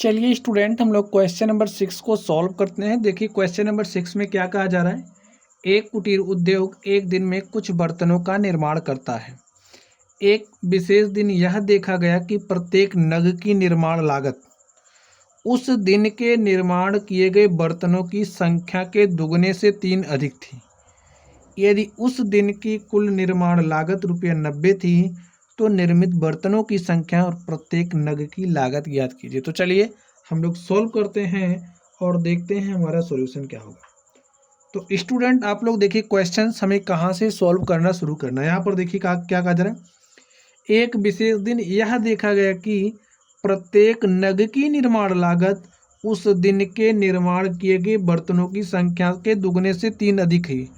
चलिए स्टूडेंट, हम लोग क्वेश्चन नंबर 6 को सॉल्व करते हैं। देखिए क्वेश्चन नंबर 6 में क्या कहा जा रहा है। एक कुटीर उद्योग एक दिन में कुछ बर्तनों का निर्माण करता है। एक विशेष दिन यह देखा गया कि प्रत्येक नग की निर्माण लागत उस दिन के निर्माण किए गए बर्तनों की संख्या के दुगने से 3 अधिक थी। यदि उस दिन की कुल निर्माण लागत ₹90 थी तो निर्मित बर्तनों की संख्या और प्रत्येक नग की लागत ज्ञात कीजिए। तो चलिए हम लोग सॉल्व करते हैं और देखते हैं हमारा सॉल्यूशन क्या होगा। तो स्टूडेंट आप लोग देखिए क्वेश्चन हमें कहाँ से सॉल्व करना शुरू करना है। यहाँ पर देखिए क्या कहा जा रहा है। एक विशेष दिन यह देखा गया कि प्रत्येक नग की निर्माण लागत उस दिन के निर्माण किए गए बर्तनों की संख्या के दुगने से 3 अधिक है।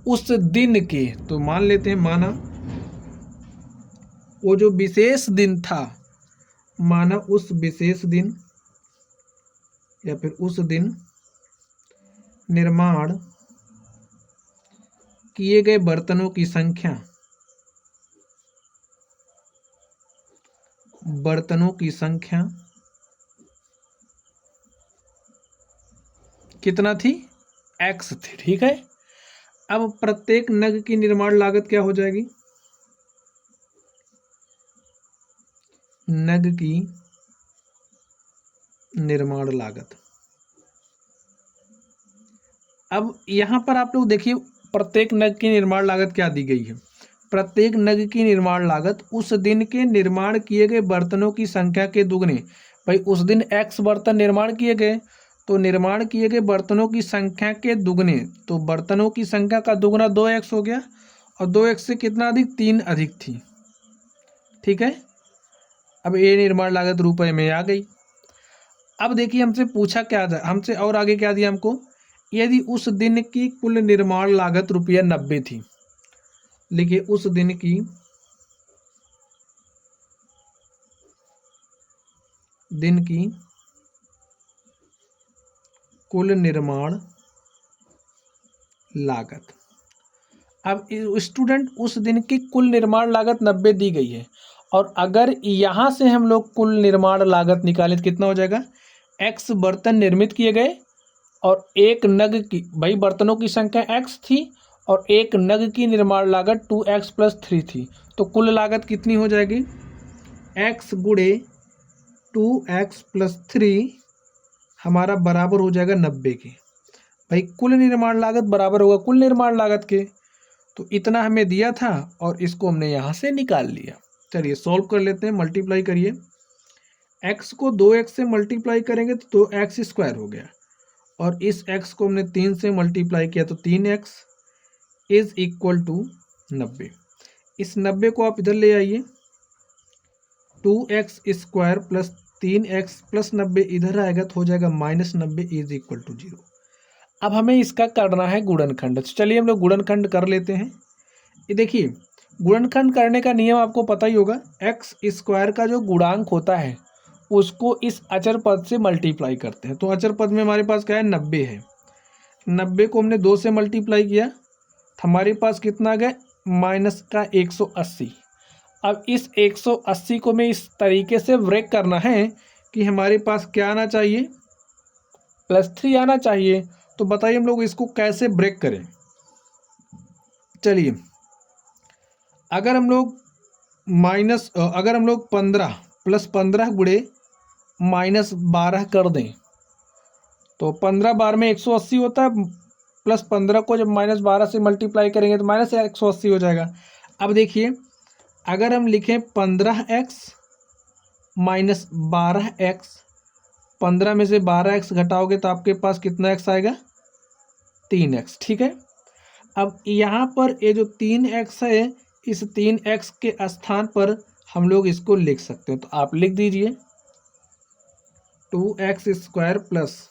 उस दिन के, तो मान लेते हैं, माना वो जो विशेष दिन था, माना उस विशेष दिन या फिर उस दिन निर्माण किए गए बर्तनों की संख्या कितना थी? x थी। ठीक है, अब प्रत्येक नग की निर्माण लागत क्या हो जाएगी? नग की निर्माण लागत। अब यहां पर आप लोग देखिए प्रत्येक नग की निर्माण लागत क्या दी गई है। प्रत्येक नग की निर्माण लागत उस दिन के निर्माण किए गए बर्तनों की संख्या के दुगने। भाई उस दिन x बर्तन निर्माण किए गए, तो निर्माण किए गए बर्तनों की संख्या के दुगने, तो बर्तनों की संख्या का दुगना 2x हो गया, और 2x से कितना अधिक? 3 अधिक थी। ठीक है, अब ये निर्माण लागत रुपए में आ गई। अब देखिए हमसे पूछा क्या था, हमसे और आगे क्या दिया हमको, यदि उस दिन की कुल निर्माण लागत ₹90 थी। लिखिए उस दिन की कुल निर्माण लागत। अब स्टूडेंट उस दिन की कुल निर्माण लागत 90 दी गई है, और अगर यहाँ से हम लोग कुल निर्माण लागत निकालें तो कितना हो जाएगा? x बर्तन निर्मित किए गए और एक नग की, भाई बर्तनों की संख्या x थी और एक नग की निर्माण लागत 2x + 3 थी, तो कुल लागत कितनी हो जाएगी? x गुणे 2x + 3 हमारा बराबर हो जाएगा 90 के। भाई कुल निर्माण लागत बराबर होगा कुल निर्माण लागत के, तो इतना हमें दिया था और इसको हमने यहाँ से निकाल लिया। चलिए सॉल्व कर लेते हैं, मल्टीप्लाई करिए। x को 2x से मल्टीप्लाई करेंगे तो 2x² हो गया, और इस x को हमने 3 से मल्टीप्लाई किया तो 3x इज इक्वल टू 90। इस 90 को आप इधर ले आइए, 2x² + 3x + 90 इधर आएगा तो हो जाएगा -90 इज इक्वल टू 0। अब हमें इसका करना है गुणनखंड। तो चलिए हम लोग गुणनखंड कर लेते हैं। ये देखिए गुणनखंड करने का नियम आपको पता ही होगा। x² का जो गुणांक होता है उसको इस अचर पद से मल्टीप्लाई करते हैं। तो अचर पद में हमारे पास क्या है? 90 है। 90 को हमने 2 से मल्टीप्लाई किया तो हमारे पास कितना आ गया? -180। अब इस 180 को मैं इस तरीके से ब्रेक करना है कि हमारे पास क्या आना चाहिए? +3 आना चाहिए। तो बताइए हम लोग इसको कैसे ब्रेक करें। चलिए अगर हम लोग 15 + 15 गुणे -12 कर दें तो 15 बार में 180 होता है, प्लस 15 को जब -12 से मल्टीप्लाई करेंगे तो -180 हो जाएगा। अब देखिए अगर हम लिखें 15x - 12x, 15 में से 12x घटाओगे तो आपके पास कितना x आएगा? 3x। ठीक है, अब यहाँ पर ये जो 3x है, इस 3x के स्थान पर हम लोग इसको लिख सकते हैं। तो आप लिख दीजिए 2x² +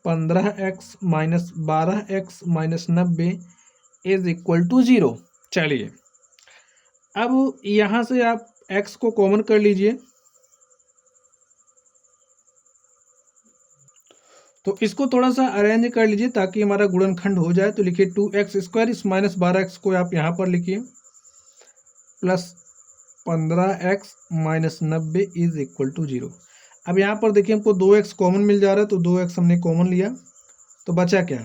15x - 12x - 90 is equal to 0। चलिए अब यहाँ से आप x को कॉमन कर लीजिए, तो इसको थोड़ा सा अरेंज कर लीजिए ताकि हमारा गुणनखंड हो जाए। तो लिखिए 2x² इस -12x को आप यहाँ पर लिखिए, plus 15x - 90 is equal to 0। अब यहाँ पर देखिए हमको 2x कॉमन मिल जा रहा है, तो 2x हमने कॉमन लिया, तो बचा क्या,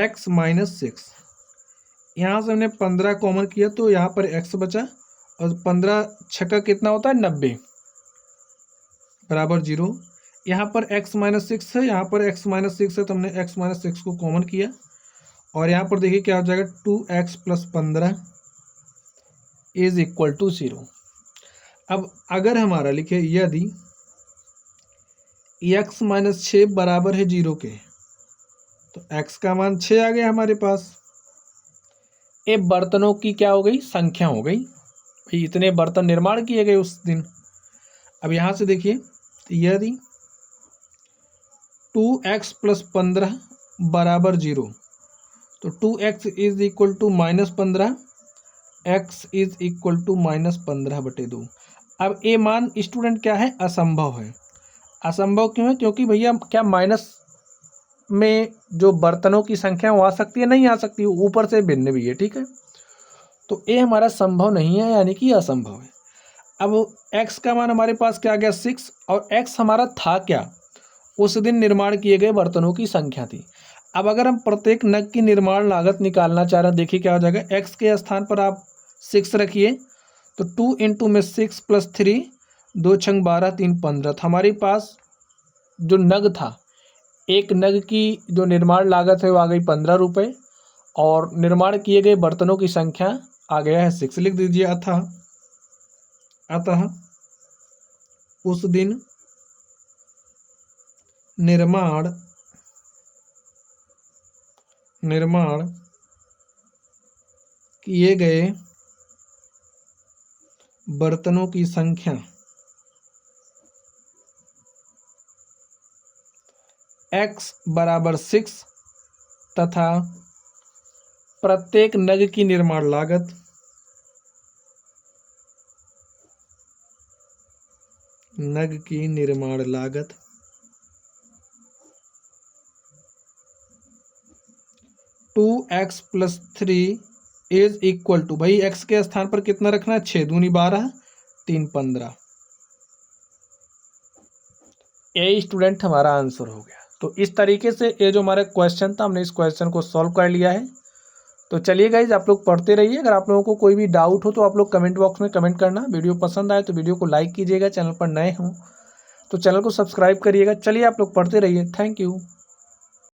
x माइनस 6। यहाँ से हमने 15 कॉमन किया तो यहाँ पर x बचा, और 15 छक्का कितना होता है 90 बराबर 0। यहाँ पर x माइनस 6 है, यहाँ पर x माइनस 6 है, तो हमने x माइनस 6 को कॉमन किया, और यहाँ पर देखिए क्या हो जाएगा, 2x plus 15 is equal to 0। अब अगर हमारा लिखे यदि x माइनस 6 बराबर है 0 के, तो x का मान 6 आ गया हमारे पास। ये बर्तनों की क्या हो गई, संख्या हो गई, भाई इतने बर्तन निर्माण किए गए उस दिन। अब यहाँ से देखिए, यदि 2x प्लस 15 बराबर 0, तो 2x is equal to minus 15, x is equal to minus 15/2। अब ये मान स्टूडेंट क्या है, असंभव है। असंभव क्यों है, क्योंकि भैया क्या माइनस में जो बर्तनों की संख्या वो आ सकती है, नहीं आ सकती, ऊपर से भिन्न भी है, ठीक है। तो ये हमारा संभव नहीं है, यानी कि असंभव है। अब x का मान हमारे पास क्या आ गया 6, और x हमारा था क्या, उस दिन निर्माण किए गए बर्तनों की संख्या थी। अब अगर हम प्रत्येक नग की निर्माण लागत निकालना चाह रहे हैं, देखिए क्या हो जाएगा, x के स्थान पर आप 6 रखिए, तो 2 इंटू में 6 प्लस 3, 2 छंग 12, 3 15। तो हमारे पास जो नग था, एक नग की जो निर्माण लागत है वो आ गई 15 रुपये, और निर्माण किए गए बर्तनों की संख्या आ गया है 6। लिख दीजिए, अतः उस दिन निर्माण किए गए बर्तनों की संख्या x बराबर 6 तथा प्रत्येक नग की निर्माण लागत नग की निर्माण लागत 2x plus 3 is equal to, भाई x के स्थान पर कितना रखना है, 6 दूनी 12, 3 15। ये स्टूडेंट हमारा आंसर हो गया। तो इस तरीके से ये जो हमारा क्वेश्चन था, हमने इस क्वेश्चन को सॉल्व कर लिया है। तो चलिए गाइज, आप लोग पढ़ते रहिए। अगर आप लोगों को कोई भी डाउट हो तो आप लोग कमेंट बॉक्स में कमेंट करना। वीडियो पसंद आए तो वीडियो को लाइक कीजिएगा, चैनल पर नए हों तो चैनल को सब्सक्राइब करिएगा। चलिए आप लोग पढ़ते रहिए, थैंक यू।